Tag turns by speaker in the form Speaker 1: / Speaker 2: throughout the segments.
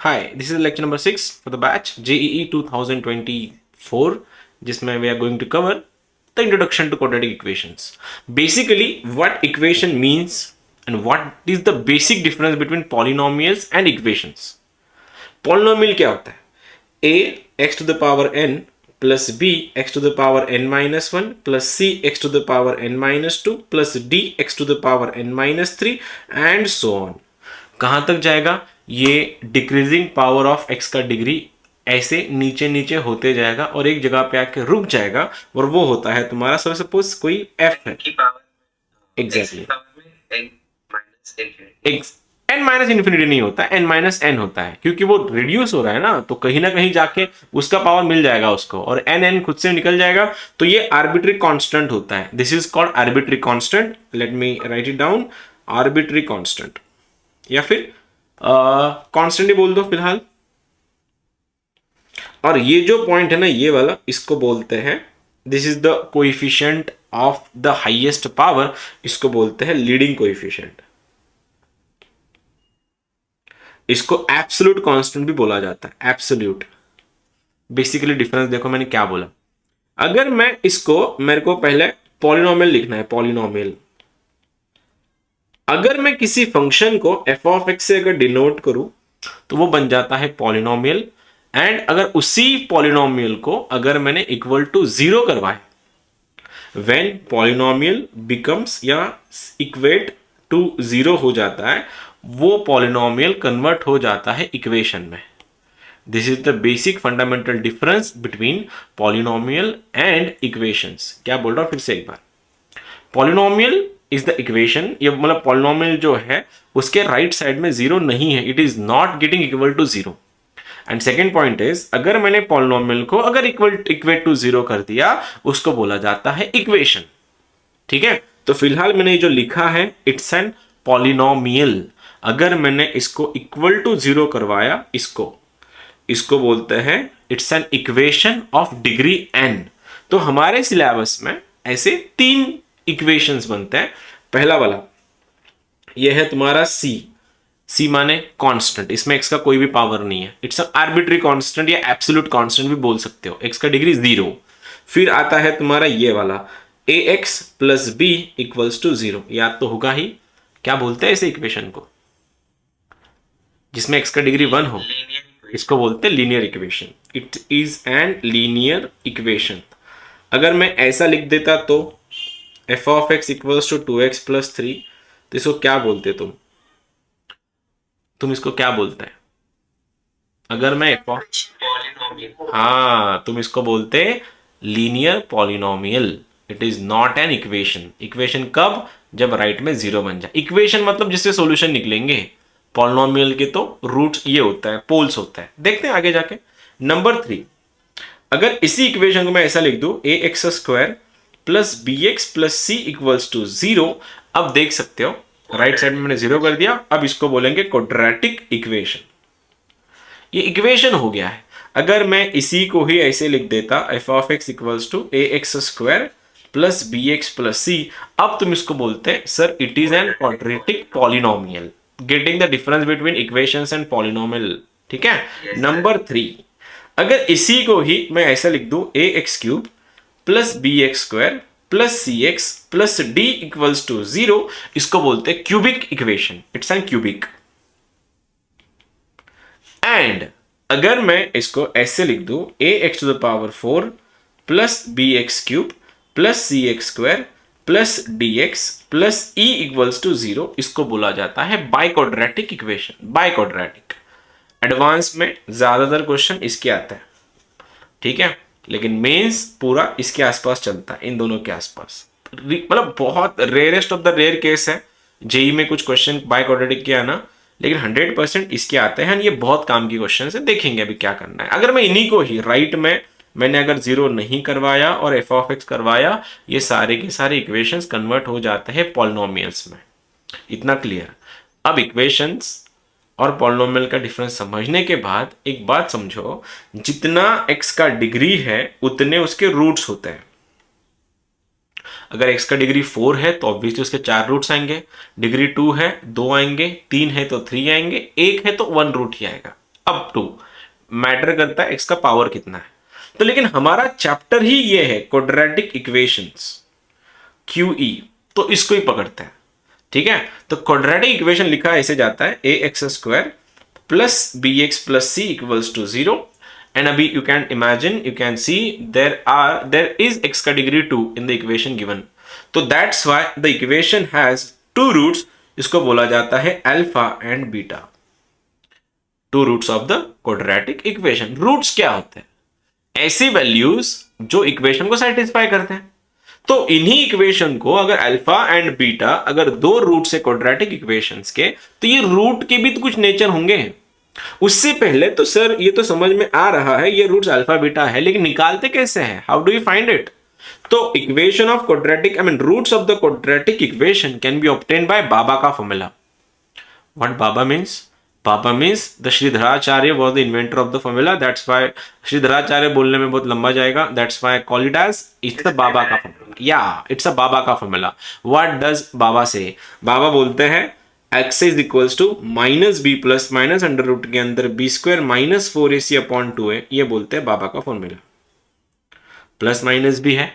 Speaker 1: Hi, this is lecture number 6 for the batch JEE 2024, जिसमें we are going to cover the introduction to quadratic equations. Basically, what equation means and what is the basic difference between polynomials and equations. Polynomial क्या होता है? A x to the power n plus b x to the power n minus 1 plus c x to the power n minus 2 plus d x to the power n minus 3 and so on. कहां तक जाएगा? ये decreasing power of x का degree ऐसे नीचे नीचे होते जाएगा और एक जगह पे आके रुक जाएगा और वो होता है तुम्हारा सपोज कोई f है एग्जैक्टली n माइनस इन्फिनिटी नहीं होता, n माइनस n होता है क्योंकि वो रिड्यूस हो रहा है ना, तो कहीं ना कहीं जाके उसका पावर मिल जाएगा उसको और n खुद से निकल जाएगा, तो ये आर्बिट्री कांस्टेंट होता है. This is called arbitrary constant. Let me right it down. Arbitrary constant या फिर कांस्टेंट ही बोल दो फिलहाल. और ये जो पॉइंट है ना, ये वाला, इसको बोलते हैं, this is the coefficient of the highest power. इसको बोलते हैं लीडिंग कोएफिशिएंट. इसको एब्सोल्यूट कांस्टेंट भी बोला जाता है. एब्सोल्यूट. बेसिकली डिफरेंस देखो मैंने क्या बोला. अगर मैं इसको, मेरे को पहले पॉलिनोमियल लिखना है. पॉलिनोमियल, अगर मैं किसी फंक्शन को f ऑफ x से अगर डिनोट करूं तो वो बन जाता है पॉलिनोमियल. एंड अगर उसी पॉलिनोमियल को अगर मैंने इक्वल टू 0 करवाए, व्हेन पॉलिनोमियल बिकम्स या इक्वेट टू 0 हो जाता है, वो पॉलिनोमियल कन्वर्ट हो जाता है इक्वेशन में. This is the basic fundamental difference between polynomial and equations. क्या बोल रहा हूं फिर से एक बार. पॉलिनोमियल इज द इक्वेशन, ये मतलब पॉलिनोमियल जो है उसके राइट साइड में 0 नहीं है. It is not getting equal to 0. And second point is, अगर मैंने पॉलिनोमियल को अगर इक्वेट टू 0 कर दिया, उसको बोला जाता है इक्वेशन. ठीक है, तो फिलहाल मैंने जो लिखा है, इट्स एन पॉलिनोमियल. अगर मैंने इसको इक्वल टू 0 करवाया, इसको बोलते हैं it's an equation of degree n. तो हमारे सिलेबस में ऐसे 3 इक्वेशंस बनते हैं. पहला वाला ये है तुम्हारा c माने कांस्टेंट. इसमें x का कोई भी पावर नहीं है. इट्स आर्बिट्री कांस्टेंट या एब्सोल्यूट कांस्टेंट भी बोल सकते हो. x का डिग्री 0. फिर आता है तुम्हारा ये वाला ax plus b equals to 0. याद तो होगा ही. क्या बोलते हैं इसे इक्वेशन को जिसमें x का डिग्री 1 हो? इसको बोलते हैं linear equation. It is an linear equation. अगर मैं ऐसा लिख देता तो f of x equals to 2x plus 3, तो इसको क्या बोलते तुम इसको क्या बोलते हैं? अगर मैं हाँ, तुम इसको बोलते linear polynomial. It is not an equation. Equation कब? जब राइट में 0 बन जाए. इक्वेशन मतलब जिससे सॉल्यूशन निकलेंगे. पॉलिनोमियल के तो रूट ये होता है, पोल्स होता है. देखते हैं आगे जाके. नंबर 3, अगर इसी इक्वेशन को मैं ऐसा लिख दूं, ax square plus bx plus c equals to 0. अब देख सकते हो राइट साइड में मैंने 0 कर दिया. अब इसको बोलेंगे क्वाड्रेटिक इक्वेशन. ये इक्वेशन हो गया है. अगर मैं इसी को ही ऐसे लिख देता, f of x equals to ax square plus bx plus c. अब तुम इसको बोलते हैं sir it is an quadratic polynomial. Getting the difference between equations and polynomial. ठीक है. नंबर 3, अगर इसी को ही मैं ऐसा लिख दूं, ax cube plus bx square plus cx plus d equals to 0. इसको बोलते हैं cubic equation. It's an cubic. And अगर मैं इसको ऐसे लिख दूं, ax to the power 4 plus bx cube plus cx square plus dx plus e equals to 0. इसको बोला जाता है बाइक्वाड्रेटिक इक्वेशन. बाइक्वाड्रेटिक. एडवांस में ज्यादातर क्वेश्चन इसके आता है. ठीक है, लेकिन मेंस पूरा इसके आसपास चलता है, इन दोनों के आसपास. मतलब बहुत rarest of the rare case है जेई में कुछ क्वेश्चन बाइक्वाड्रेटिक के आना, लेकिन 100% इसके आते हैं. ये बहुत काम की क्वेश्चन है. देखेंगे अभी क्या करना है. अगर मैं इन्हीं को ही राइट में मैंने अगर 0 नहीं करवाया और f ऑफ x करवाया, ये सारे के सारे इक्वेशंस कन्वर्ट हो जाते हैं पॉलिनोमियल्स में. इतना क्लियर. अब इक्वेशंस और पॉलिनोमियल का डिफरेंस समझने के बाद एक बात समझो, जितना x का डिग्री है उतने उसके रूट्स होते हैं. अगर x का डिग्री 4 है तो ऑब्वियसली उसके 4 रूट्स आएंगे. डिग्री 2 है 2 आएंगे, 3 है तो 3 आएंगे, 1 है तो 1 रूट ही आएगा. अप टू, मैटर करता है एक्स का पावर कितना है। तो लेकिन हमारा चैप्टर ही ये है क्वाड्रेटिक इक्वेशंस, QE, तो इसको ही पकड़ते हैं। ठीक है, तो क्वाड्रेटिक इक्वेशन लिखा ऐसे जाता है ax² plus bx plus c equals to 0। And अभी you can imagine, you can see there is x का degree 2 in the equation given, तो that's why the equation has two roots. इसको बोला जाता है alpha and beta, two roots of the quadratic equation. Roots क्या होते हैं? ऐसी वैल्यूज जो इक्वेशन को सेटिस्फाई करते हैं। तो इन्हीं इक्वेशन को अगर अल्फा एंड बीटा अगर दो रूट्स है क्वाड्रेटिक इक्वेशंस के, तो ये रूट के भी तो कुछ नेचर होंगे। उससे पहले तो सर ये तो समझ में आ रहा है ये रूट्स अल्फा बीटा है, लेकिन निकालते कैसे हैं? How do you find it? तो equation of quadratic, I mean roots of the quadratic equation can be obtained by बाबा का फॉर्मूला। व्हाट बाबा means? Baba means the Sridharacharya was the inventor of the formula. That's why Sridharacharya बोलने में बहुत लंबा जाएगा. That's why I call it as it's the Baba का formula. Yeah, it's a Baba का formula. What does Baba say? Baba बोलते हैं x is equals to minus b plus minus under root के अंदर b square minus 4ac upon 2 है, ये बोलते हैं बाबा का फॉर्मूला। प्लस माइनस भी है,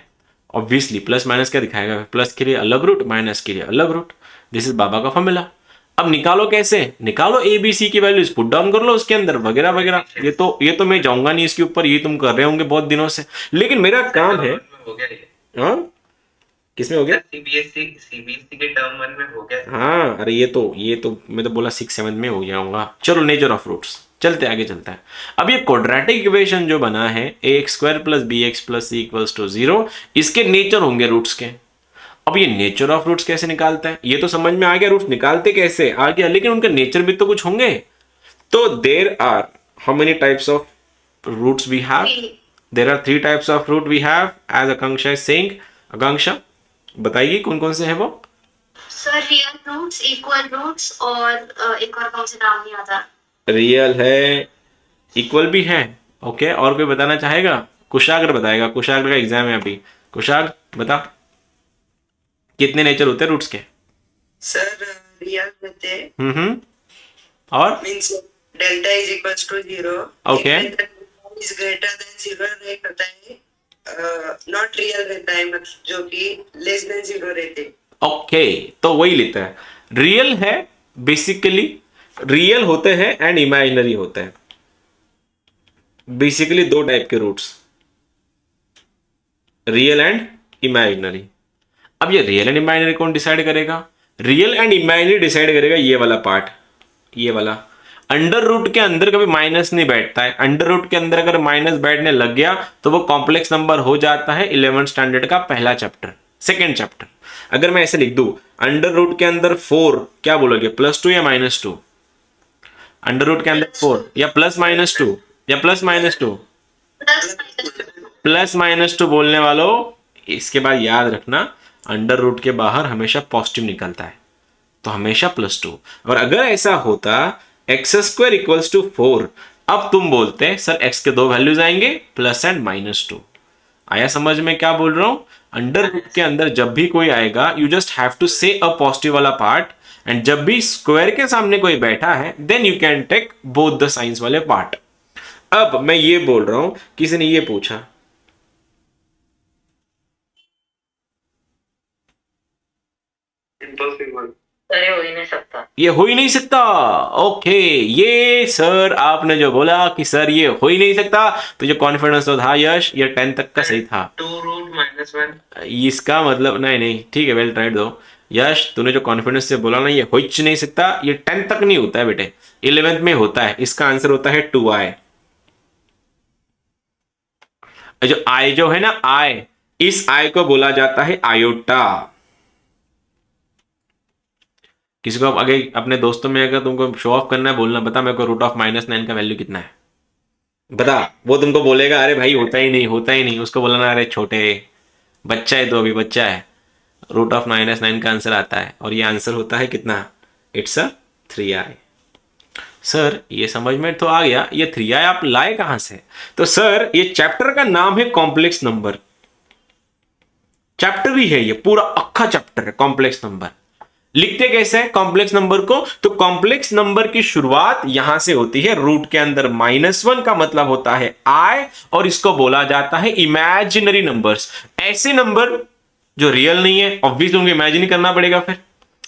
Speaker 1: ऑब्वियसली प्लस माइनस क्या दिखाएगा? प्लस के लिए अलग रूट, माइनस के लिए अलग रूट। दिस इज बाबा का फॉर्मूला। अब निकालो कैसे? निकालो ए बी सी की वैल्यूज, पुट डाउन कर लो उसके अंदर वगैरह वगैरह। ये तो मैं जाऊंगा नहीं इसके ऊपर, ये तुम कर रहे होंगे बहुत दिनों से, लेकिन मेरा काम है। हाँ, किसमें हो गया? सीबीएसई के टर्म 1 में हो गया। हाँ, अरे ये तो मैं तो बोला 6-7 में हो जाऊंगा। चलो, नेचर ऑफ रूट्स, चलते आगे चलता है। अब ये क्वाड्रेटिक इक्वेशन जो बना है ax² plus bx plus c equals to 0, इसके नेचर होंगे रूट्स के। अब ये नेचर ऑफ रूट्स कैसे निकालता है? ये तो समझ में आ गया, रूट्स निकालते कैसे आ गया, लेकिन उनका नेचर भी तो कुछ होंगे। तो there are how many types of roots we have? There are 3 types of root we have, as Akanksha is saying. Akanksha बताइए कौन कौन से हैं वो?
Speaker 2: Sir real roots, equal roots और एक और कौन से नाम नहीं आता।
Speaker 1: रियल है, इक्वल भी है, ओके। और कोई बताना चाहेगा? कुशाग्र बताएगा, कुशाग्र का एग्जाम है अभी। कुशाग्र बता, कितने नेचर होते हैं रूट्स के?
Speaker 3: सर रियल रहते हैं।
Speaker 1: और
Speaker 3: means delta is equals to 0।
Speaker 1: Okay,
Speaker 3: is greater than 0 रहता है, नॉट रियल रहता है, मतलब जो कि लेस देन 0 रहते हैं।
Speaker 1: ओके, तो वही लेता है। रियल है, बेसिकली रियल होते हैं एंड इमेजिनरी होते हैं। बेसिकली 2 टाइप के रूट्स, रियल एंड इमेजिनरी। अब ये रियल एंड इमेजिनरी कौन डिसाइड करेगा? रियल एंड इमेजिनरी डिसाइड करेगा ये वाला पार्ट, ये वाला। अंडर रूट के अंदर कभी माइनस नहीं बैठता है। अंडर रूट के अंदर अगर माइनस बैठने लग गया तो वो कॉम्प्लेक्स नंबर हो जाता है 11th स्टैंडर्ड का पहला चैप्टर, सेकेंड चैप्टर। अगर मैं ऐसे लिख दूं अंडर रूट के अंदर 4, क्या बोलोगे? +2 या -2? अंडर रूट के अंदर 4 या +-2 या +-2? +-2 बोलने वालों, इसके बाद याद रखना अंडर रूट के बाहर हमेशा पॉजिटिव निकलता है, तो हमेशा +2। और अगर ऐसा होता x² इक्वल्स टू 4, अब तुम बोलते हैं सर x के 2 वैल्यूज आएंगे, प्लस एंड -2। आया समझ में क्या बोल रहा हूं? अंडर रूट के अंदर जब भी कोई आएगा, you just have to say a positive वाला पार्ट, एंड जब भी स्क्वायर के सामने कोई बैठा है then you can take both the signs वाले पार्ट। अब मैं ये बोल रहा हूं, किसी ने ये पूछा
Speaker 2: हो ही नहीं सकता,
Speaker 1: ये हो ही नहीं सकता। ओके, ये सर आपने जो बोला कि सर ये हो ही नहीं सकता, तो जो कॉन्फिडेंस तो था यश, ये 10 तक का सही था।
Speaker 3: 2√-1
Speaker 1: इसका मतलब नहीं, ठीक है, वेल ट्राइड दो यश। तूने जो कॉन्फिडेंस से बोला ना ये हो ही नहीं सकता, ये 10 तक नहीं होता है बेटे, 11th में होता है। इसका आंसर होता है 2i। जो आई जो है ना, आई, इस आई को बोला जाता है आयोटा। किसी को आगे अपने दोस्तों में अगर तुमको शो ऑफ करना है, बोलना बता मेरे को √9 का वैल्यू कितना है, बता। वो तुमको बोलेगा अरे भाई होता ही नहीं। उसको बोलना अरे छोटे बच्चा है, तो अभी बच्चा है। √9 का आंसर आता है, और ये आंसर होता है कितना? It's a 3i। सर ये समझ में तो आ गया, ये 3i आप लाए कहां से? तो सर ये चैप्टर का नाम है कॉम्प्लेक्स नंबर, चैप्टर ही है ये, पूरा अक्खा चैप्टर है कॉम्प्लेक्स नंबर। लिखते कैसे है कॉम्प्लेक्स नंबर को? तो कॉम्प्लेक्स नंबर की शुरुआत यहां से होती है, रूट के अंदर -1 का मतलब होता है आई, और इसको बोला जाता है इमेजिनरी नंबर्स। ऐसे नंबर जो रियल नहीं है, ऑब्वियसली उनको इमेजिन करना पड़ेगा फिर,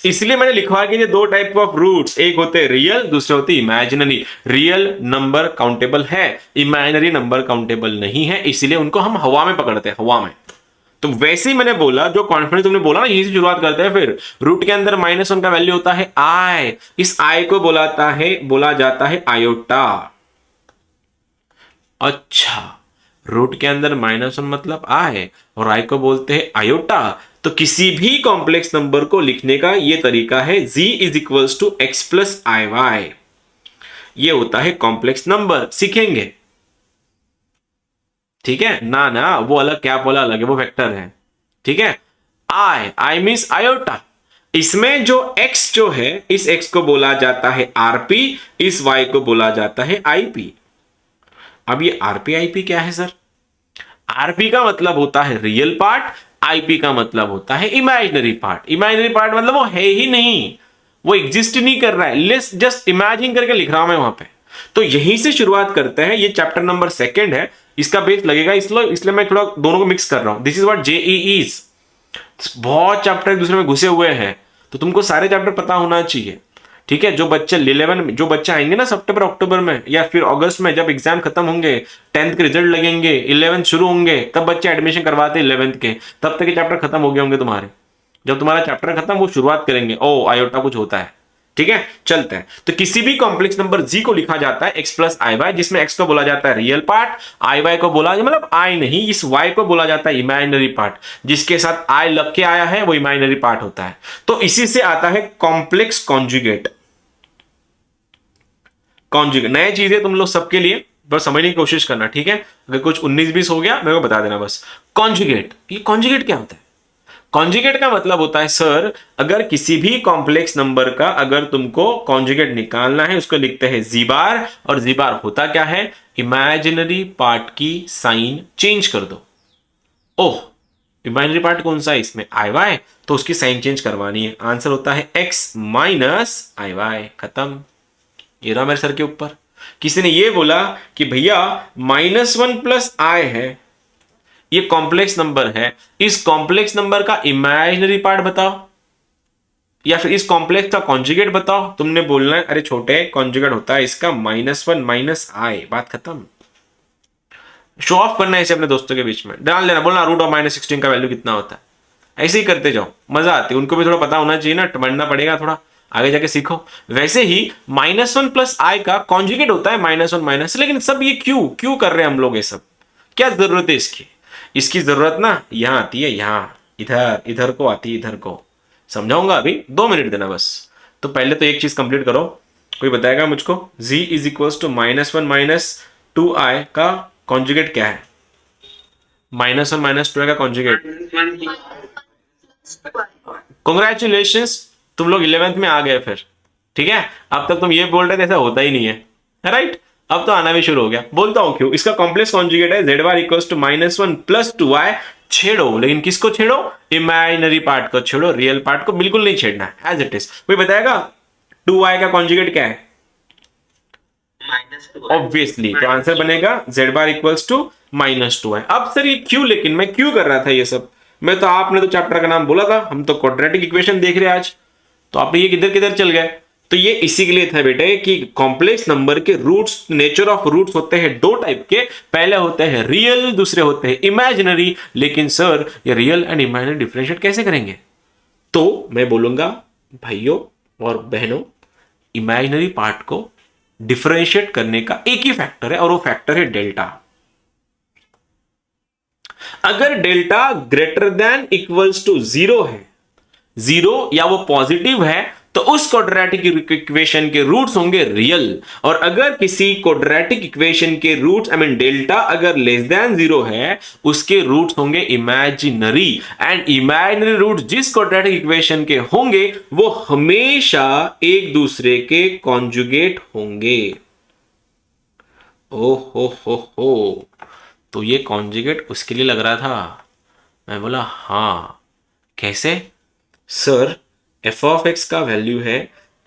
Speaker 1: इसलिए मैंने लिखवा कि ये दो टाइप ऑफ रूट्स, एक होते हैं रियल, दूसरे होते इमेजिनरी। रियल नंबर काउंटेबल है, इमेजिनरी नंबर काउंटेबल नहीं है, इसलिए उनको हम हवा में पकड़ते हैं, हवा में। तो वैसे ही मैंने बोला, जो कॉन्फिडेंस तुमने बोला ना, यही से शुरुआत करते हैं। फिर रूट के अंदर -1 का वैल्यू होता है आई, इस आई को बोला जाता है आयोटा। अच्छा, रूट के अंदर -1 मतलब आई और आई को बोलते हैं आयोटा। तो किसी भी कॉम्प्लेक्स नंबर को लिखने का ये तरीका है, z is equals to x plus i y. ये होता है कॉम्प्लेक्स नंबर, सीखेंगे, ठीक है ना? ना वो अलग, क्या बोला अलग है, वो वेक्टर है, ठीक है। I means iota. इसमें जो x जो है, इस x को बोला जाता है rp, इस y को बोला जाता है ip। अब ये rp ip क्या है सर? rp का मतलब होता है रियल पार्ट, ip का मतलब होता है इमेजिनरी पार्ट। इमेजिनरी पार्ट मतलब वो है ही नहीं, वो एग्जिस्ट नहीं कर रहा है, लेट्स जस्ट इमेजिन करके लिख रहा हूं मैं वहां पे। तो यहीं से शुरुआत करते हैं, ये चैप्टर नंबर 2 है, इसका बेस लगेगा, इसलिए मैं थोड़ा दोनों को मिक्स कर रहा हूं। दिस इज व्हाट जेईईज, बहुत चैप्टर एक दूसरे में घुसे हुए हैं, तो तुमको सारे चैप्टर पता होना चाहिए, ठीक है। जो बच्चे आएंगे ना सितंबर अक्टूबर में या फिर अगस्त में, जब एग्जाम खत्म होंगे, 10th के रिजल्ट लगेंगे, 11th शुरू होंगे, तब बच्चे एडमिशन करवाते 11th के, तब तक ये चैप्टर खत्म हो गए होंगे तुम्हारे। जब तुम्हारा चैप्टर खत्म, वो शुरुआत करेंगे, ओ आयोटा कुछ होता है, ठीक है। चलते हैं, तो किसी भी कॉम्प्लेक्स नंबर जी को लिखा जाता है x प्लस आई वाई, जिसमें x को बोला जाता है रियल पार्ट, आई वाई को बोला, मतलब आई नहीं, इस y को बोला जाता है इमेजिनरी पार्ट, जिसके साथ आई लग के आया है वो इमेजिनरी पार्ट होता है। तो इसी से आता है कॉम्प्लेक्स कॉन्जुगेट। कॉन्जुगेट नए चीजें तुम लोग सबके लिए, बस समझने की कोशिश करना, ठीक है। अगर कुछ 19-20 हो गया मेरे को बता देना बस। कॉन्जुगेट, ये कॉन्जुगेट क्या होता है? कॉन्जुगेट का मतलब होता है सर, अगर किसी भी कॉम्प्लेक्स नंबर का अगर तुमको कॉन्जुगेट निकालना है, उसको लिखते हैं जी बार, और जी बार होता क्या है? इमेजिनरी पार्ट की साइन चेंज कर दो। ओह, इमेजिनरी पार्ट कौन सा है इसमें? आई वाई, तो उसकी साइन चेंज करवानी है। आंसर होता है x माइनस आई वाई, खत्म। ये रहा मेरे सर के ऊपर। किसी ने ये बोला कि भैया -1 प्लस आई है, ये कॉम्प्लेक्स नंबर है, इस कॉम्प्लेक्स नंबर का इमेजिनरी पार्ट बताओ, या फिर इस कॉम्प्लेक्स का कॉन्जुगेट बताओ। तुमने बोलना है अरे छोटे, कॉन्जुगेट होता है इसका -1 माइनस आई, बात खत्म। शो ऑफ करना है इसे अपने दोस्तों के बीच में, डाल लेना, बोलना रूट ऑफ -16 का वैल्यू कितना होता है। ऐसे ही करते जाओ, मजा आती है। उनको भी थोड़ा पता होना चाहिए ना, पढ़ना पड़ेगा थोड़ा, आगे जाके सीखो। वैसे ही -1 प्लस आई का कॉन्जुगेट होता है -1 माइनस। लेकिन सब ये क्यों कर रहे हैं हम लोग? ये सब क्या जरूरत है इसकी? इसकी जरूरत ना यहां आती है, यहां, इधर को आती है, इधर को समझाऊंगा, अभी 2 मिनट देना बस। तो पहले तो एक चीज कंप्लीट करो। कोई बताएगा मुझको z is equals to -1 minus 2i का कॉन्जुगेट क्या है? -1 माइनस 2i का कॉन्जुगेट। कॉन्ग्रेचुलेशंस, तुम लोग 11th में आ गए फिर, ठीक है। अब तक तुम ये बोल रहे थे ऐसा होता ही नहीं है, राइट? अब तो आना भी शुरू हो गया। बोलता हूं क्यों। इसका कॉम्प्लेक्स कॉन्जुगेट है z bar equals to -1 plus 2i। छेड़ो, लेकिन किसको छेड़ो? इमेजिनरी पार्ट को छेड़ो, रियल पार्ट को बिल्कुल नहीं छेड़ना है, एज इट इज। कोई बताएगा 2i का कॉन्जुगेट क्या है? ऑब्वियसली, तो आंसर बनेगा z bar equals to -2i। अब सर ये क्यों, लेकिन मैं क्यों कर रहा था ये सब? मैं तो, आपने तो चैप्टर का नाम बोला था, हम तो क्वाड्रेटिक इक्वेशन देख रहे हैं आज, तो आप ये किधर किधर चल गए? तो ये इसी के लिए था बेटे कि कॉम्प्लेक्स नंबर के रूट्स, नेचर ऑफ रूट्स होते हैं 2 टाइप के। पहले होते हैं रियल, दूसरे होते हैं इमेजिनरी। लेकिन सर ये रियल एंड इमेजिनरी डिफरेंशिएट कैसे करेंगे? तो मैं बोलूंगा भाइयों और बहनों, इमेजिनरी पार्ट को डिफरेंशिएट करने का एक ही फैक्टर है, और वो फैक्टर है डेल्टा। अगर delta greater than equals to 0 है, 0 या वो पॉजिटिव है, तो उस क्वाड्रेटिक इक्वेशन के रूट्स होंगे रियल। और अगर किसी क्वाड्रेटिक इक्वेशन के रूट्स, आई मीन डेल्टा अगर लेस देन 0 है, उसके रूट्स होंगे इमेजिनरी। एंड इमेजिनरी रूट जिस क्वाड्रेटिक इक्वेशन के होंगे वो हमेशा एक दूसरे के कॉन्जुगेट होंगे। ओ हो, तो ये कॉन्जुगेट उसके लिए लग रहा था। मैं बोला हाँ, कैसे सर? एफ ऑफ एक्स का वैल्यू है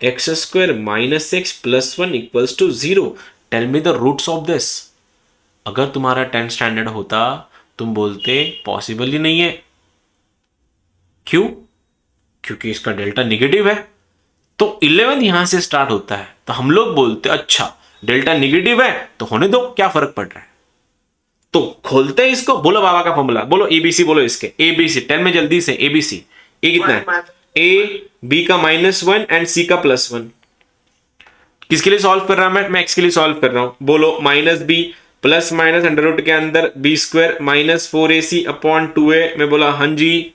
Speaker 1: x square minus x plus one equals to 0, tell me the roots of this. अगर तुम्हारा 10th स्टैंडर्ड होता तुम बोलते पॉसिबल ही नहीं है। क्यों? क्योंकि इसका डेल्टा निगेटिव है। तो 11 यहां से स्टार्ट होता है, तो हम लोग बोलते अच्छा डेल्टा निगेटिव है तो होने दो, क्या फर्क पड़ रहा है। तो खोलते हैं इसको, बोलो बाबा का फॉर्मूला, बोलो एबीसी, बोलो इसके एबीसी, टेल में जल्दी से एबीसी। ए कितना है? ए बी का -1 एंड सी का +1। किसके लिए सॉल्व कर रहा हूं मैं एक्स के लिए सॉल्व कर रहा हूं। बोलो minus b plus minus under root के अंदर B square -4ac upon 2a। मैं बोला हाँ जी।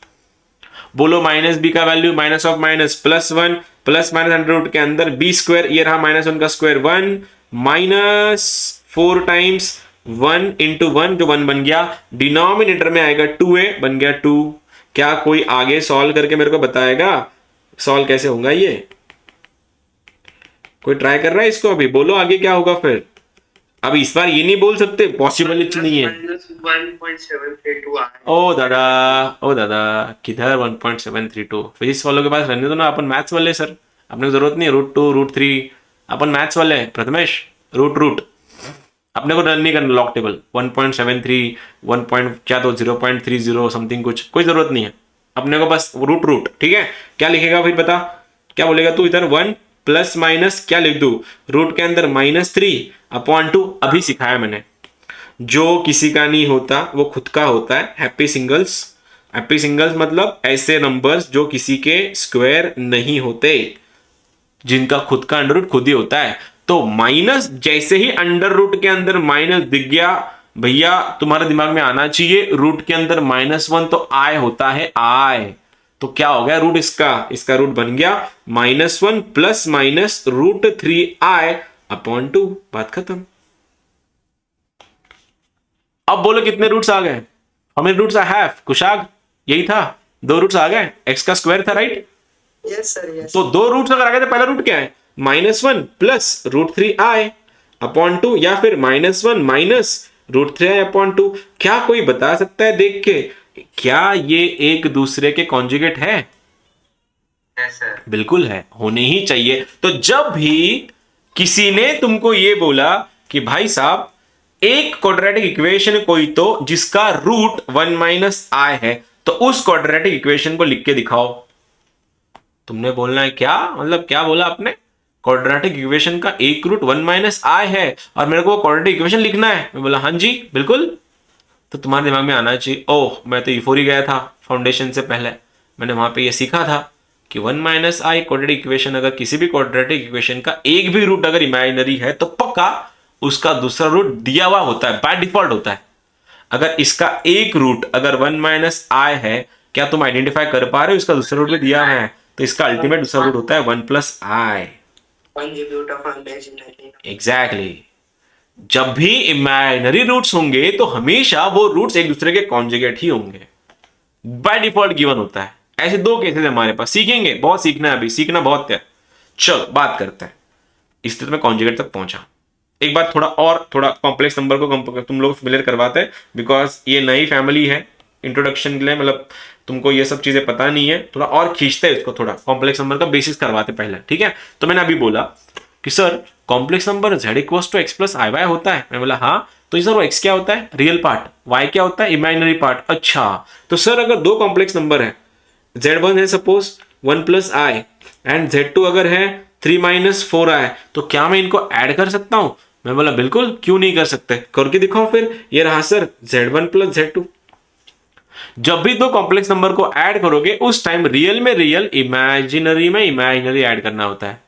Speaker 1: बोलो माइनस बी का value minus of minus +1 plus minus under root के अंदर बी स्क्वायर, ये रहा -1 का स्क्वायर 1 -4 टाइम्स 1 इंटू 1 जो 1 बन गया, डिनोमिनेटर में आएगा 2a बन गया 2। क्या कोई आगे सॉल्व करके मेरे को बताएगा सॉल्व कैसे होगा ये? कोई ट्राई कर रहा है इसको अभी? बोलो आगे क्या होगा फिर। अब इस बार ये नहीं बोल सकते पॉसिबिलिटी नहीं है।
Speaker 3: 1.732
Speaker 1: ओ दादा किधर 1.732? फिजिक्स वालों के पास रहने दो ना, अपन मैथ्स वाले सर, अपने को जरूरत नहीं है √2 √3, अपन मैथ्स वाले हैं प्रथमेश। रूट अपने को रन नहीं करना लॉग टेबल 1.73 1 क्या तो 0.30 समथिंग, कुछ कोई जरूरत नहीं है अपने को, बस रूट। ठीक है, क्या लिखेगा फिर बता, क्या बोलेगा तू? इधर 1 प्लस माइनस क्या लिख दू? रूट के अंदर -3 अपॉन 2। अभी सिखाया मैंने, जो किसी का नहीं होता वो खुद का होता है। हैप्पी सिंगल्स, हैप्पी सिंगल्स मतलब ऐसे नंबर्स जो किसी के स्क्वायर नहीं होते, जिनका खुद का अंडर रूट खुद ही होता है। तो माइनस जैसे ही अंडर रूट के अंदर माइनस दिख गया भैया, तुम्हारे दिमाग में आना चाहिए रूट के अंदर -1 तो आय होता है आय। तो क्या हो गया रूट इसका रूट बन गया -1 प्लस माइनस √3i अपॉन 2। बात खत्म। अब बोलो कितने रूट्स आ गए? हमें रूट्स आई हैव कुशाग, यही था, 2 रूट्स आ गए। एक्स का स्क्वायर था राइट?
Speaker 3: Yes sir yes.
Speaker 1: तो 2 रूट्स अगर आ गए तो पहला रूट क्या है? -1 प्लस √3i अपॉन 2, या फिर -1 माइनस √3i अपॉन 2। क्या कोई बता सकता है देख के क्या ये एक दूसरे के कॉन्जुगेट है?
Speaker 3: Yes sir.
Speaker 1: बिल्कुल है, होने ही चाहिए। तो जब भी किसी ने तुमको ये बोला कि भाई साहब एक क्वाड्रेटिक इक्वेशन कोई तो जिसका रूट 1 - i है, तो उस क्वाड्रेटिक इक्वेशन को लिख के दिखाओ। तुमने बोलना है क्या मतलब, क्या बोला आपने? क्वाड्रेटिक इक्वेशन का एक रूट 1 - i है और मेरे को क्वाड्रेटिक इक्वेशन लिखना है। मैं बोला हाँ जी बिल्कुल। तो तुम्हारे दिमाग में आना चाहिए ओह मैं तो E4 गया था फाउंडेशन से पहले, मैंने वहां पे ये सीखा था कि 1 - i क्वाड्रेटिक इक्वेशन, अगर किसी भी क्वाड्रेटिक इक्वेशन का एक भी रूट अगर इमेजिनरी है तो पक्का उसका दूसरा रूट दिया हुआ होता है, बाय डिफॉल्ट होता है। अगर इसका एक रूट अगर 1 - i है, क्या तुम आइडेंटिफाई कर पा रहे हो इसका दूसरा रूट भी दिया है? तो इसका अल्टीमेट दूसरा रूट होता है 1 + i।
Speaker 3: Contribute of imaginary.
Speaker 1: Exactly. जब भी इमेजिनरी रूट्स होंगे तो हमेशा वो रूट्स एक दूसरे के कॉन्जुगेट ही होंगे, बाय डिफॉल्ट गिवन होता है। ऐसे 2 केसेस हमारे पास, सीखेंगे, बहुत सीखना है अभी, सीखना बहुत है। चलो बात करते हैं। इस तरह मैं कॉन्जुगेट तक पहुंचा। एक बार थोड़ा कॉम्प्लेक्स नंबर को तुम लोग फेमिलियर करवाते हैं, बिकॉज ये नई फैमिली है इंट्रोडक्शन के लिए, मतलब तुमको ये सब चीजें पता नहीं है, थोड़ा और खींचते हैं इसको, थोड़ा कॉम्प्लेक्स नंबर का बेसिस करवाते पहले। ठीक है, तो मैंने अभी बोला कि sir complex number z = x + iy होता है। मैं बोला हाँ, तो सर वो x क्या होता है? Real part. y क्या होता है? Imaginary part. अच्छा, तो सर अगर 2 कॉम्प्लेक्स नंबर है, z1 है सपोज 1 + i एंड z2 अगर है 3 - 4i, तो क्या मैं इनको ऐड कर सकता हूं? मैं बोला बिल्कुल, क्यों नहीं कर सकते, करके दिखाओ फिर। ये रहा सर z1 + z2। जब भी 2 कॉम्प्लेक्स नंबर को ऐड करोगे उस टाइम रियल में रियल, इमेजिनरी में इमेजिनरी ऐड करना होता है।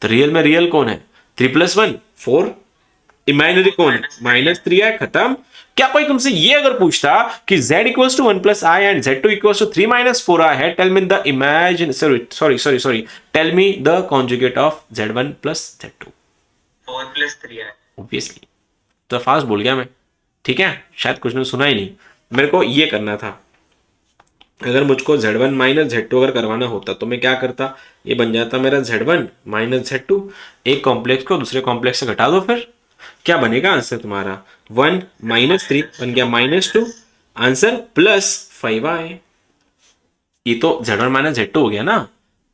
Speaker 1: तो रियल में रियल कौन है? 3 + 1 4। इमेजिनरी कौन है? -3 है, खत्म। क्या कोई तुमसे ये अगर पूछता कि z = 1 + i and z2 = 3 - 4i है, tell me the imagine sorry tell me the conjugate of z1 + z2।
Speaker 3: 4 + 3i।
Speaker 1: Obviously. तो फास्ट बोल गया मैं, ठीक है, शायद कुछ ने सुना ही नहीं। मेरे को ये करना था, अगर मुझको z1 - z2 अगर करवाना होता तो मैं क्या करता, ये बन जाता मेरा z1 - z2। एक कॉम्प्लेक्स को दूसरे कॉम्प्लेक्स से घटा दो, फिर क्या बनेगा आंसर तुम्हारा? 1 - 3 बन गया -2, आंसर +5i। ये तो z1 - z2 हो गया ना।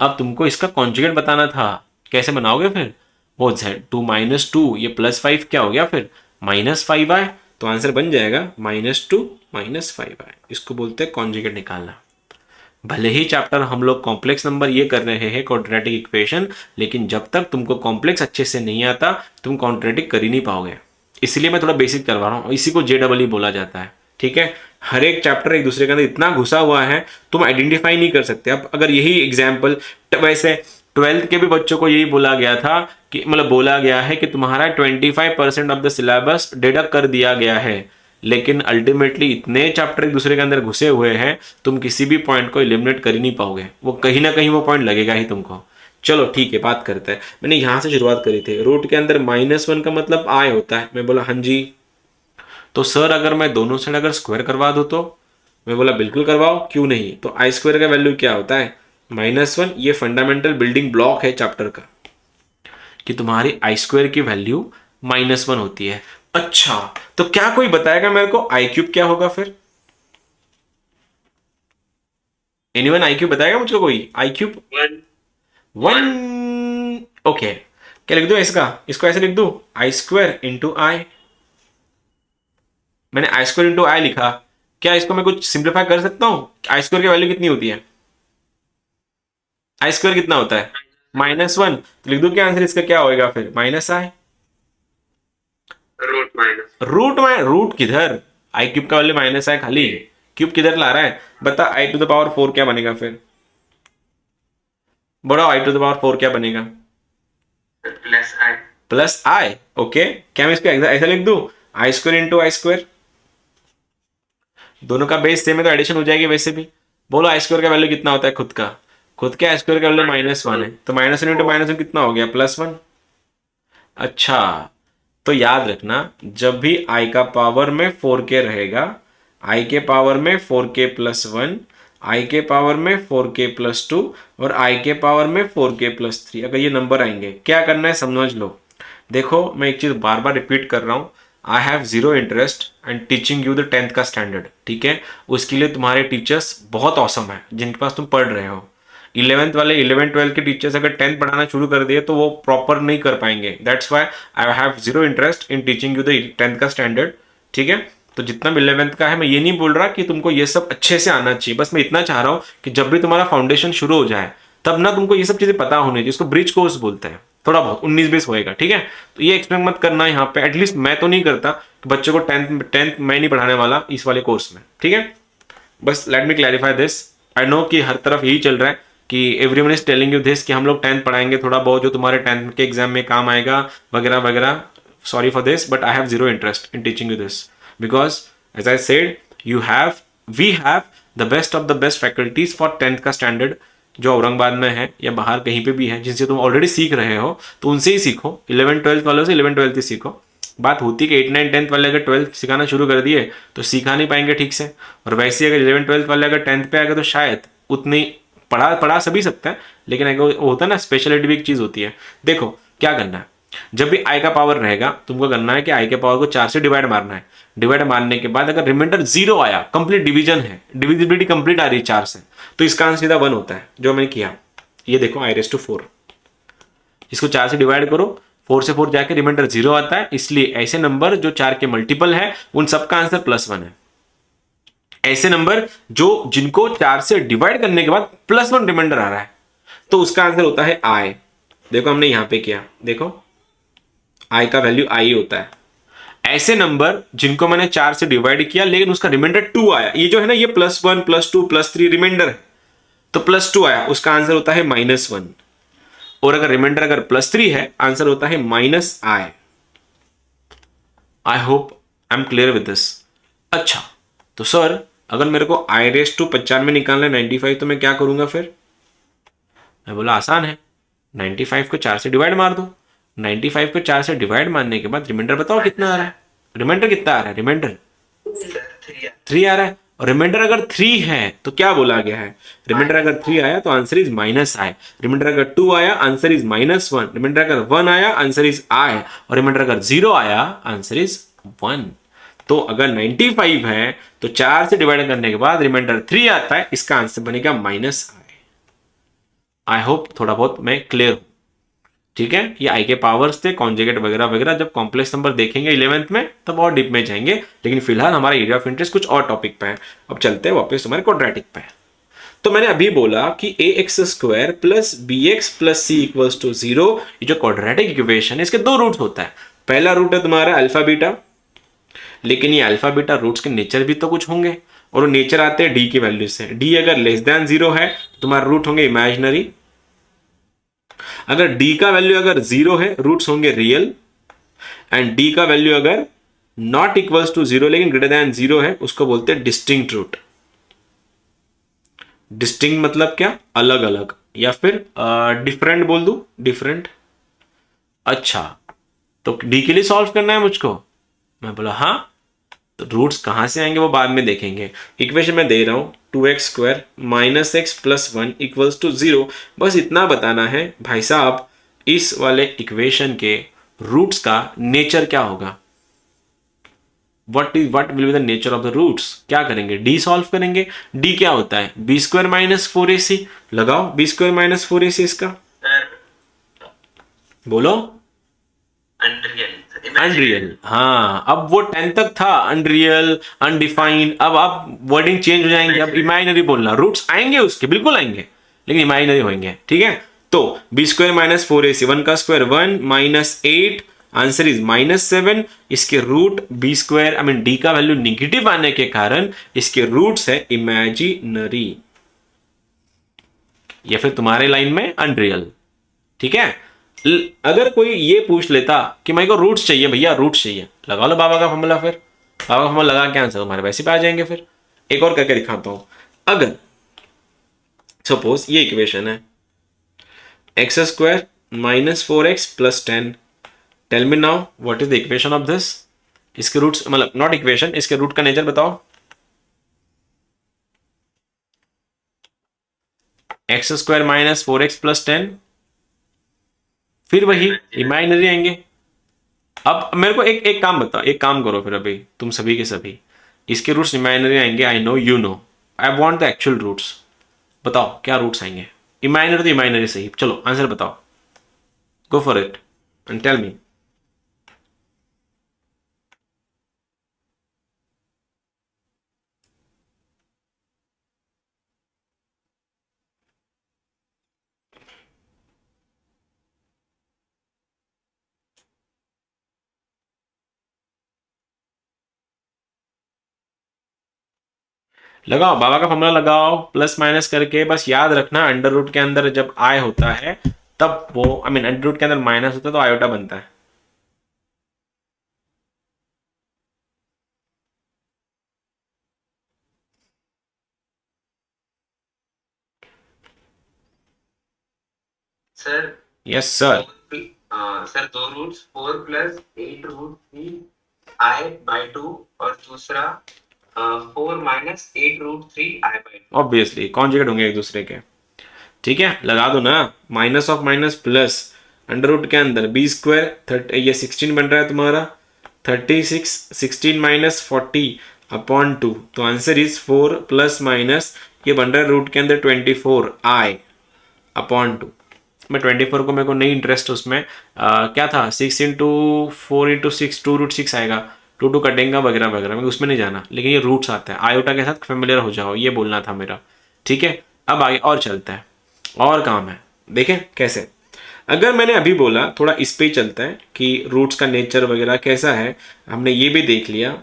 Speaker 1: अब तुमको इसका कॉन्जुगेट बताना था, कैसे बनाओगे फिर? वो z2 माइनस टू, ये प्लस 5 क्या हो गया फिर? माइनस 5 आए, तो आंसर बन जाएगा -2 - 5 आए। इसको बोलते हैं कॉन्जुगेट निकालना। भले ही चैप्टर हम लोग कॉम्प्लेक्स नंबर ये कर रहे हैं क्वाड्रेटिक इक्वेशन, लेकिन जब तक तुमको कॉम्प्लेक्स अच्छे से नहीं आता तुम क्वाड्रेटिक कर ही नहीं पाओगे। इसलिए मैं थोड़ा बेसिक करवा रहा हूँ, इसी को JEE बोला जाता है। ठीक है, हर एक चैप्टर एक दूसरे के अंदर इतना घुसा हुआ है तुम आइडेंटिफाई नहीं कर सकते। अब अगर यही एग्जाम्पल, वैसे 12th के भी बच्चों को यही बोला गया था कि मतलब बोला गया है कि तुम्हारा 25% ऑफ द सिलेबस डिडक्ट कर दिया गया है, लेकिन अल्टीमेटली इतने चैप्टर एक दूसरे के अंदर घुसे हुए हैं तुम किसी भी पॉइंट को एलिमिनेट कर ही नहीं पाओगे, वो कहीं ना कहीं वो पॉइंट लगेगा ही तुमको। चलो ठीक है, बात करते हैं। मैंने यहां से शुरुआत करी थी, रूट के अंदर -1 का मतलब आय होता है। मैं बोला हाँ जी। तो सर अगर मैं दोनों साइड अगर स्क्वायर करवा दूं तो? मैं बोला बिल्कुल करवाओ, क्यों नहीं। तो आई स्क्वायर का वैल्यू क्या होता है? -1। ये फंडामेंटल बिल्डिंग ब्लॉक है चैप्टर का कि तुम्हारी आई स्क्वायर की वैल्यू -1 होती है। अच्छा, तो क्या कोई बताएगा मेरे को आई क्यूब क्या होगा फिर? एनीवन आई क्यूब बताएगा मुझको कोई? आई क्यूब 1। ओके, क्या लिख दो इसको ऐसे लिख दो, आई स्क्वायर इंटू आई। मैंने आई स्क्वायर इंटू आई लिखा, क्या इसको मैं कुछ सिंप्लीफाई कर सकता हूं? आई स्क्वायर की वैल्यू कितनी होती है? आई स्क्वायर कितना होता है? -1। तो लिख दो क्या आंसर इसका क्या होएगा फिर? -i। रूट किधर? आई क्यूब का वैल्यू -i खाली, क्यूब किधर ला रहा है? बता, i⁴ क्या बनेगा फिर? बढ़ाओ, i⁴ क्या बनेगा? प्लस आई। ओके, क्या मैं इसको ऐसा लिख दूं, आई स्क्वायर इंटू आई स्क्वायर? दोनों का बेस सेम है तो एडिशन हो जाएगी वैसे भी। बोलो आई स्क्वायर का वैल्यू कितना होता है खुद का? खुद के आई स्क्वायर का वैल्यू -1 है, तो -1 इंटू -1 कितना हो गया? +1। अच्छा, तो याद रखना जब भी i का पावर में 4k रहेगा, i के पावर में 4k + 1, i के पावर में 4k + 2 और i के पावर में 4k + 3, अगर ये नंबर आएंगे क्या करना है समझ लो। देखो मैं एक चीज बार बार रिपीट कर रहा हूं, आई have zero interest and teaching you the 10th का स्टैंडर्ड। ठीक है, उसके लिए तुम्हारे टीचर्स बहुत औसम है जिनके पास तुम पढ़ रहे हो। 11th वाले 11th-12th के टीचर्स अगर 10th पढ़ाना शुरू कर दिए तो वो प्रॉपर नहीं कर पाएंगे। That's why I have zero interest in teaching you the 10th का स्टैंडर्ड। ठीक है, तो जितना भी 11th का है, मैं ये नहीं बोल रहा कि तुमको ये सब अच्छे से आना चाहिए, बस मैं इतना चाह रहा हूँ कि जब भी तुम्हारा फाउंडेशन शुरू हो जाए तब ना तुमको ये सब चीजें पता होनी चाहिए। इसको ब्रिज कोर्स बोलते हैं, थोड़ा बहुत 19-20 होएगा। ठीक है, तो ये एक्सपेक्ट मत करना यहाँ पे, एटलीस्ट मैं तो नहीं करता कि बच्चों को 10th मैं नहीं पढ़ाने वाला इस वाले कोर्स में। ठीक है, बस let me clarify this. I know कि हर तरफ यही चल रहा है कि everyone is telling you this कि हम लोग 10th पढ़ाएंगे थोड़ा बहुत जो तुम्हारे 10th के एग्जाम में काम आएगा वगैरह वगैरह। Sorry for this but I have zero interest in teaching you this because as I said we have the best of the best faculties for 10th का स्टैंडर्ड जो औरंगाबाद में है या बाहर कहीं पे भी है, जिनसे तुम ऑलरेडी सीख रहे हो तो उनसे ही सीखो। 11th-12th वालों से 11th-12th ही सीखो। बात होती है कि 8-9-10th वाले अगर 12th सिखाना शुरू कर दिए तो सीखा नहीं पाएंगे ठीक से, और वैसे ही अगर 11th-12th वाले अगर 10th पे आ गए तो शायद उतनी पढ़ा सभी सकता है, लेकिन अगर वो होता है ना स्पेशलिटी भी एक चीज़ होती है। देखो क्या करना है, जब भी आई का पावर रहेगा तुमको करना है कि आई के पावर को 4 से डिवाइड मारना है। डिवाइड मारने के बाद अगर रिमाइंडर 0 आया, कंप्लीट डिवीजन है, डिविजिबिलिटी कंप्लीट आ रही है 4 से, तो इसका आंसर सीधा 1 होता है जो मैंने किया। ये देखो i⁴ इसको 4 से डिवाइड करो, 4 से 4 जाके रिमाइंडर 0 आता है, इसलिए ऐसे नंबर जो 4 के मल्टीपल है उन सबका आंसर +1 है। ऐसे नंबर जो जिनको 4 से डिवाइड करने के बाद +1 रिमाइंडर आ रहा है तो उसका आंसर होता है i। देखो हमने यहां पे किया, देखो i का वैल्यू i होता है। ऐसे नंबर जिनको मैंने 4 से डिवाइड किया लेकिन उसका रिमाइंडर 2 आया, ये जो है ना ये +1 +2 +3 रिमाइंडर है, तो +2 आया, उसका आंसर होता है -1। और अगर रिमाइंडर अगर +3 है, आंसर होता है -i। I hope I am clear with this. अच्छा, तो सर अगर मेरे को i⁵95 निकालना है 95, तो मैं क्या करूंगा फिर? मैं बोला आसान है, 95 को 4 से डिवाइड मार दो। 95 को 4 से डिवाइड मारने के बाद रिमाइंडर बताओ कितना आ रहा है? रिमाइंडर कितना आ रहा है? रिमाइंडर 3 आ रहा है। और रिमाइंडर अगर 3 है तो क्या बोला गया है? रिमाइंडर अगर 3 आया तो आंसर इज -i। रिमाइंडर अगर 2 आया आंसर इज -1। रिमाइंडर अगर 1 आया आंसर इज i। और रिमाइंडर अगर 0 आया आंसर इज 1। तो अगर 95 है तो 4 से डिवाइड करने के बाद रिमाइंडर 3 आता है, इसका आंसर बनेगा -i। आई होप थोड़ा बहुत मैं क्लियर हूँ, ठीक है। ये आई के पावर्स थे, कॉन्जुगेट वगैरह वगैरह, जब कॉम्प्लेक्स नंबर देखेंगे 11th में तब और डीप में जाएंगे, लेकिन फिलहाल हमारा एरिया ऑफ इंटरेस्ट कुछ और टॉपिक पे है। अब चलते हैं वापस तुम्हारे क्वाड्रेटिक पे। तो मैंने अभी बोला कि a x square plus b x plus c equals to 0, ये जो क्वाड्रेटिक इक्वेशन है इसके दो रूट्स होता है। पहला रूट है तुम्हारा अल्फा बीटा, लेकिन ये अल्फा बीटा रूट्स के नेचर भी तो कुछ होंगे, और वो नेचर आते हैं डी की वैल्यू से। डी अगर लेस देन 0 है तो तुम्हारा रूट होंगे इमेजिनरी, अगर डी का वैल्यू अगर 0 है रूट्स होंगे रियल, एंड डी का वैल्यू अगर नॉट इक्वल्स टू 0 लेकिन ग्रेटर देन 0 है उसको बोलते हैं डिस्टिंक्ट रूट। डिस्टिंक्ट मतलब क्या, अलग अलग, या फिर डिफरेंट बोल दूं, डिफरेंट। अच्छा, तो डी के लिए सॉल्व करना है मुझको, मैं बोला हाँ। तो रूट्स कहां से आएंगे वो बाद में देखेंगे। इक्वेशन में दे रहा हूं 2x square minus x plus 1 equals to 0, बस इतना बताना है भाई साहब इस वाले इक्वेशन के रूट्स का नेचर क्या होगा, what will be the nature of the roots. क्या करेंगे, डी सॉल्व करेंगे। डी क्या होता है, बी स्क्वायर माइनस 4ac, लगाओ बी स्क्वायर माइनस 4ac इसका, बोलो अनरियल। हाँ, अब वो 10 तक था अनरियल अनडिफाइंड, अब आप वर्डिंग चेंज हो जाएंगे, अब इमेजिनरी बोलना। रूट्स आएंगे उसके, बिल्कुल आएंगे, लेकिन इमेजिनरी होंगे, ठीक है। तो बी स्क्वायर माइनस 4ac, 1 का स्क्वायर 1 माइनस 8, आंसर इज -7। इसके root B square I mean D का वैल्यू निगेटिव आने के कारण इसके रूट्स है इमेजिनरी, या फिर तुम्हारे लाइन में अनरियल, ठीक है। अगर कोई ये पूछ लेता कि मेरे को रूट्स चाहिए भैया, रूट्स चाहिए, लगा लो बाबा का फॉर्मूला, फिर बाबा का फॉर्मूला लगा के आंसर तुम्हारे वैसे पे आ जाएंगे। फिर एक और करके दिखाता हूं। अगर सपोज ये इक्वेशन है x square minus 4x plus 10, tell me now what is the equation of this. इसके रूट्स मतलब नॉट इक्वेशन, इसके रूट का नेचर बताओ। X square minus 4x plus 10, फिर वही इमेजिनरी आएंगे। अब मेरे को एक काम बताओ, एक काम करो फिर अभी तुम सभी के सभी, इसके रूट्स इमेजिनरी आएंगे, I know you know, I want the actual roots. बताओ क्या रूट्स आएंगे, इमेजिनरी तो इमेजिनरी सही, चलो आंसर बताओ, go for it and tell me. लगाओ बाबा का फॉर्मूला लगाओ, प्लस माइनस करके, बस याद रखना अंडर रूट के अंदर जब आई होता है तब वो आई मीन अंडर रूट के अंदर माइनस होता है तो आयोटा बनता है।
Speaker 4: Sir
Speaker 1: yes sir.
Speaker 4: सर दो roots 4 plus 8 root 3 I by 2 और दूसरा 4 minus 8 root 3 I by 2।
Speaker 1: Obviously conjugate होंगे एक दूसरे के, ठीक है। लगा दो ना, minus of minus plus, under root के अंदर बी स्क्वायर, ये 16 बन रहा है तुम्हारा, 36, 16 माइनस 40 अपॉन 2, तो आंसर इज 4 प्लस माइनस ये बन रहा है रूट के अंदर 24 आई अपॉन 2। मैं 24 को, मेरे को नहीं इंटरेस्ट उसमें, क्या था 6 इंटू 4 इंटू 6, 2√6 आएगा, 2 कटेंगे वगैरह वगैरह, मैं उसमें नहीं जाना, लेकिन ये रूट्स आता है, आयोटा के साथ फेमिलियर हो जाओ, ये बोलना था मेरा, ठीक है। अब आगे और चलता है, और काम है, देखें कैसे। अगर मैंने अभी बोला थोड़ा इस पे ही चलता है कि रूट्स का नेचर वगैरह कैसा है, हमने ये भी देख लिया।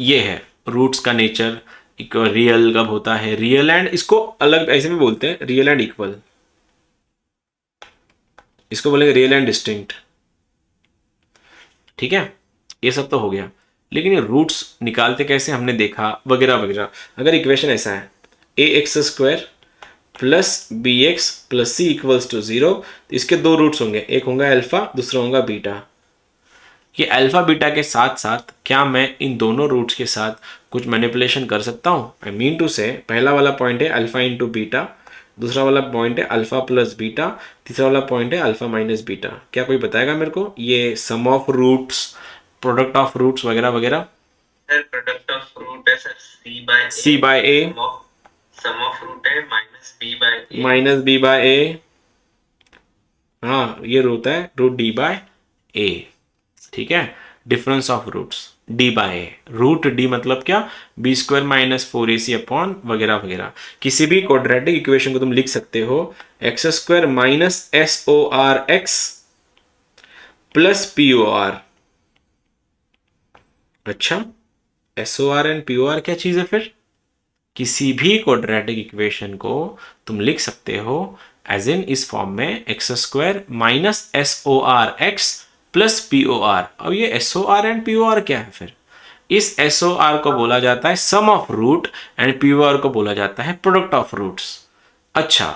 Speaker 1: ये है रूट्स का नेचर, रियल कब होता है, रियल एंड, इसको अलग ऐसे में बोलते हैं रियल एंड इक्वल, इसको बोलेंगे रियल एंड डिस्टिंक्ट, ठीक है। ये सब तो हो गया, लेकिन ये रूट्स निकालते कैसे हमने देखा वगैरह वगैरह। अगर इक्वेशन ऐसा है a x square plus b x plus c equals to 0, तो इसके दो रूट्स होंगे, एक होगा अल्फा दूसरा होगा बीटा। ये अल्फा बीटा के साथ साथ क्या मैं इन दोनों रूट्स के साथ कुछ मैनिपुलेशन कर सकता हूँ, आई मीन टू से पहला वाला पॉइंट है अल्फा इंटू बीटा, दूसरा वाला पॉइंट है अल्फा प्लस बीटा, तीसरा वाला पॉइंट है अल्फा माइनस बीटा। क्या कोई बताएगा मेरे को ये sum of roots, product of roots वगैरह वगैरह।
Speaker 4: सर प्रोडक्ट ऑफ रूट है sir
Speaker 1: C by A
Speaker 4: sum of root है minus B by A
Speaker 1: minus B by A, हाँ ये होता है रूट D by A, ठीक है। Difference of roots D by A, root D मतलब क्या, B square minus 4AC upon वगैरह वगैरह। किसी भी क्वाड्रेटिक इक्वेशन को तुम लिख सकते हो x square minus SORX plus POR। अच्छा, SOR एंड POR क्या चीज है फिर? किसी भी क्वाड्रेटिक इक्वेशन को तुम लिख सकते हो एज इन इस फॉर्म में x square minus SORX plus POR। अब ये SOR एंड POR क्या है फिर? इस SOR को बोला जाता है सम ऑफ रूट एंड POR को बोला जाता है प्रोडक्ट ऑफ रूट्स। अच्छा,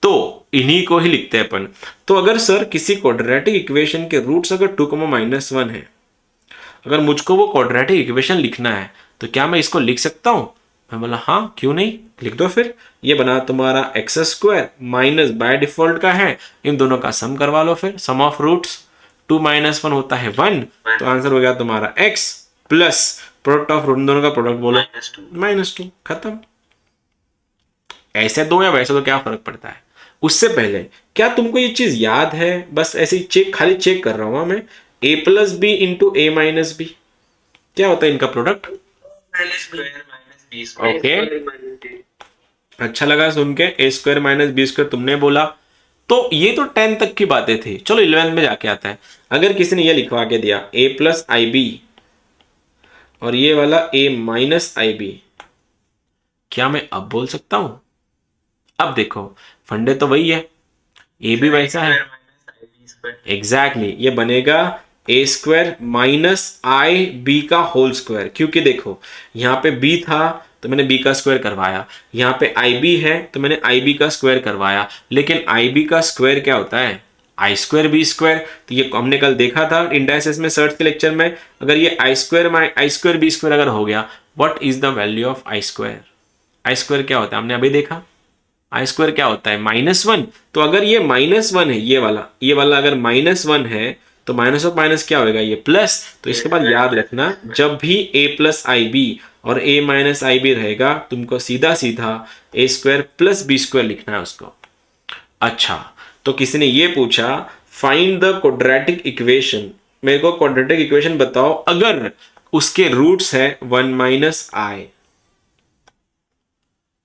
Speaker 1: तो इन्हीं को ही लिखते हैं अपन। तो अगर सर किसी क्वाड्रेटिक इक्वेशन के रूट्स अगर 2,-1 है, अगर मुझको वो क्वाड्रेटिक इक्वेशन लिखना है तो क्या मैं इसको लिख सकता हूं? मैं बोला हाँ, क्यों नहीं, लिख दो फिर। ये बना तुम्हारा x square minus by default का है, इन दोनों का सम करवा लो फिर, सम ऑफ रूट्स 2-1 होता है 1, तो आंसर हो गया तुम्हारा x plus product of root, दोनों का प्रोडक्ट बोलो -2, खत्म। ऐसे दो या वैसे दो क्या फर्क पड़ता है? उससे पहले क्या तुमको ये चीज याद है? बस ऐसे ही चेक, खाली चेक कर रहा हूं मैं। a plus B into A minus B क्या होता है इनका product?
Speaker 4: Square minus B square
Speaker 1: okay, अच्छा लगा सुन के। A square minus B square तुमने बोला, तो ये तो 10 तक की बातें थी। चलो 11 में जाके आता है। अगर किसी ने ये लिखवा के दिया a प्लस आई बी और ये वाला a माइनस आई बी, क्या मैं अब बोल सकता हूं? अब देखो फंडे तो वही है, ए भी वैसा है, एग्जैक्टली ये बनेगा ए स्क्वायर माइनस आई बी का होल स्क्वायर। क्योंकि देखो यहाँ पे बी था तो मैंने बी का स्क्वायर करवाया, यहाँ पे आई बी है तो मैंने आई बी का स्क्वायर करवाया, लेकिन आई बी का स्क्वायर क्या होता है? आई स्क्वायर बी स्क्वायर। तो ये हमने कल देखा था इंडाइसेस में, सर्च के लेक्चर में। अगर ये आई स्क्वायर बी स्क्वायर अगर हो गया, what is the value of I square? I square क्या होता है हमने अभी देखा, आई स्क्वायर क्या होता है -1। तो अगर ये -1 है, ये वाला अगर -1 है तो माइनस ऑफ माइनस क्या होगा? ये प्लस। तो इसके बाद याद रखना, जब भी a प्लस आई बी और a माइनस आई बी रहेगा, तुमको सीधा सीधा a square plus B square लिखना है उसको। अच्छा, तो किसी ने ये पूछा फाइंड द क्वाड्रेटिक इक्वेशन, मेरे को क्वाड्रेटिक इक्वेशन बताओ अगर उसके रूट्स है 1-i।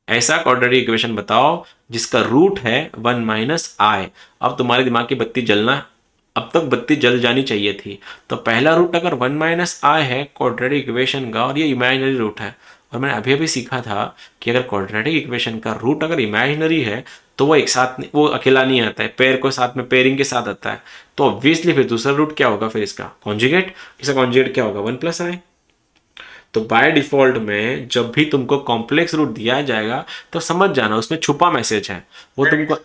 Speaker 1: ऐसा क्वाड्रेटिक इक्वेशन बताओ जिसका रूट है 1-i। अब तुम्हारे दिमाग की बत्ती जलना, अब तक बत्ती जल जानी चाहिए थी। तो पहला रूट अगर 1-i है क्वाड्रेटिक इक्वेशन का और ये इमेजिनरी रूट है, और मैंने अभी अभी सीखा था कि अगर क्वाड्रेटिक इक्वेशन का रूट अगर इमेजिनरी है तो वो एक साथ, वो अकेला नहीं आता है, पेयर को साथ में, पेयरिंग के साथ आता है। तो ऑब्वियसली फिर दूसरा रूट क्या होगा फिर इसका? कॉन्जुगेट। इसका कॉन्जुगेट क्या होगा? 1+i। तो बाय डिफॉल्ट में जब भी तुमको कॉम्प्लेक्स रूट दिया जाएगा तो समझ जाना उसमें छुपा मैसेज है, वो तुमको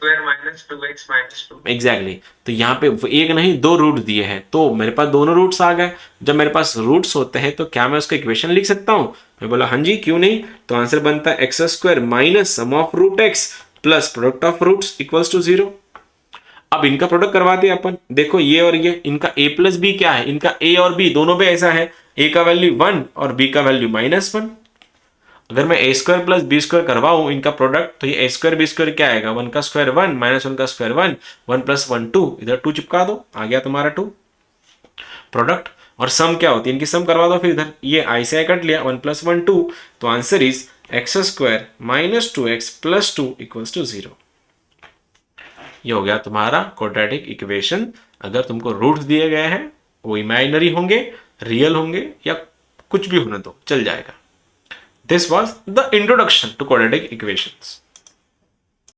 Speaker 1: एग्जैक्टली तो यहाँ पे एक नहीं 2 रूट दिए हैं, तो मेरे पास दोनों रूट्स आ गए। जब मेरे पास रूट्स होते हैं तो क्या मैं उसका इक्वेशन लिख सकता हूँ? मैं बोला हाँ जी, क्यों नहीं। तो आंसर बनता है x square minus sum of root X plus product of roots equals to 0। अब इनका प्रोडक्ट करवा दिया अपन। देखो ये और ये, इनका a प्लस बी क्या है? इनका a और b दोनों पे ऐसा है, a का वैल्यू 1 और b का वैल्यू -1। अगर मैं a square plus B square करवाऊं इनका प्रोडक्ट, तो ये a स्क्वायर बी स्क्वायर क्या आएगा? 1 का स्क्वायर 1 -1 का स्क्वायर 1, 1 + 1 2, इधर 2 चिपका दो, आ गया तुम्हारा 2 प्रोडक्ट। और सम क्या होती है इनकी? सम करवा दो फिर इधर, ये i से i कट लिया, 1 + 1 2, तो answer is X square minus 2x plus 2 equals to 0। ये हो गया तुम्हारा क्वाड्रेटिक इक्वेशन। अगर तुमको रूट्स दिए गए हैं वो इमेजिनरी होंगे, रियल होंगे, या कुछ भी होने दो चल जाएगा। This was the introduction to quadratic equations.